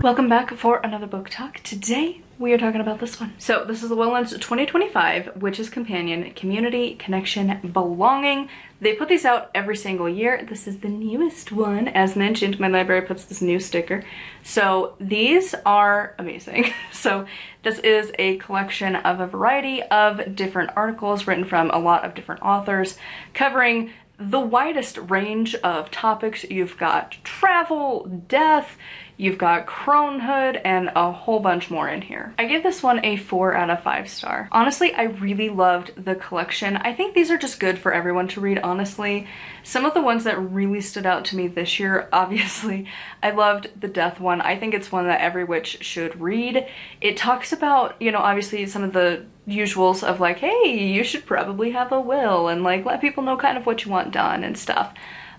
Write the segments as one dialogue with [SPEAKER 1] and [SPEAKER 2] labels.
[SPEAKER 1] Welcome back for another book talk. Today we are talking about this one. So this is Llewellyn's 2025 Witch's Companion, Community, Connection, Belonging. They put these out every single year. This is the newest one. As mentioned, my library puts this new sticker. So these are amazing. So this is a collection of a variety of different articles written from a lot of different authors, covering the widest range of topics. You've got travel, death, you've got cronehood, and a whole bunch more in here. I give this one a 4 out of 5 star. Honestly, I really loved the collection. I think these are just good for everyone to read, honestly. Some of the ones that really stood out to me this year, obviously, I loved the death one. I think it's one that every witch should read. It talks about, you know, obviously some of the usuals of like, hey, you should probably have a will, and like let people know kind of what you want done and stuff.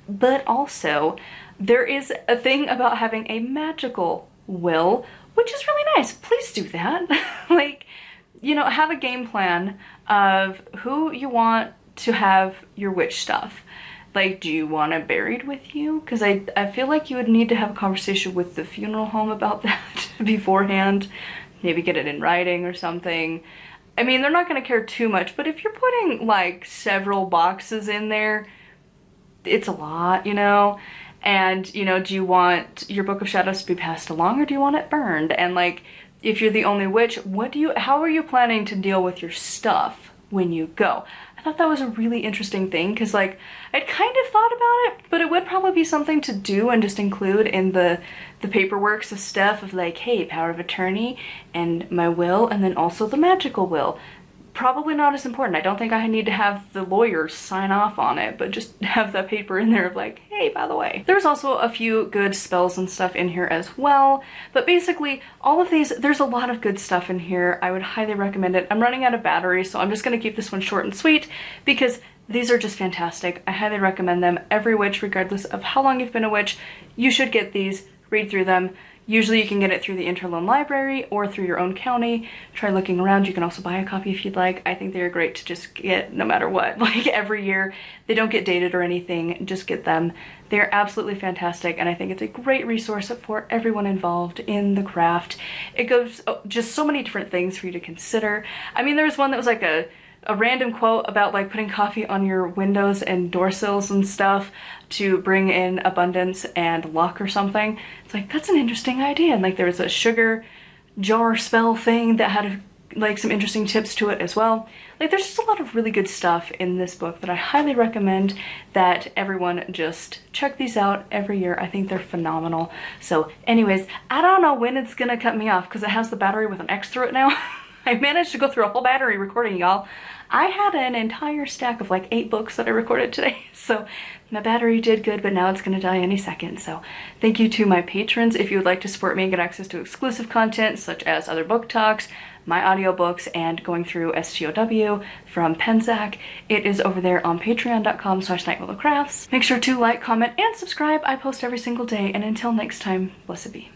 [SPEAKER 1] But also, there is a thing about having a magical will, which is really nice. Please do that. Like, you know, have a game plan of who you want to have your witch stuff. Like, do you want it buried with you? Because I feel like you would need to have a conversation with the funeral home about that beforehand. Maybe get it in writing or something. I mean, they're not going to care too much, but if you're putting like several boxes in there, it's a lot, you know? And, you know, do you want your Book of Shadows to be passed along, or do you want it burned? And like, if you're the only witch, how are you planning to deal with your stuff when you go? I thought that was a really interesting thing, because like, I'd kind of thought about it, but it would probably be something to do and just include in the paperwork of stuff of like, hey, power of attorney and my will, and then also the magical will. Probably not as important. I don't think I need to have the lawyers sign off on it, but just have that paper in there of like, hey, by the way. There's also a few good spells and stuff in here as well, but basically all of these, there's a lot of good stuff in here. I would highly recommend it. I'm running out of batteries, so I'm just gonna keep this one short and sweet because these are just fantastic. I highly recommend them. Every witch, regardless of how long you've been a witch, you should get these, read through them. Usually you can get it through the Interloan Library or through your own county. Try looking around. You can also buy a copy if you'd like. I think they're great to just get no matter what. Like every year, they don't get dated or anything. Just get them. They're absolutely fantastic, and I think it's a great resource for everyone involved in the craft. It goes just so many different things for you to consider. I mean, there was one that was like a random quote about like putting coffee on your windows and door sills and stuff to bring in abundance and luck or something. It's like, that's an interesting idea. And like there was a sugar jar spell thing that had like some interesting tips to it as well. Like there's just a lot of really good stuff in this book that I highly recommend that everyone just check these out every year. I think they're phenomenal. So anyways, I don't know when it's gonna cut me off because it has the battery with an X through it now. I managed to go through a whole battery recording, y'all. I had an entire stack of like 8 books that I recorded today, so my battery did good, but now it's gonna die any second. So thank you to my patrons. If you would like to support me and get access to exclusive content such as other book talks, my audiobooks, and going through STOW from Penzac, it is over there on patreon.com/nightwillowcrafts. Make sure to like, comment, and subscribe. I post every single day, and until next time, blessed be.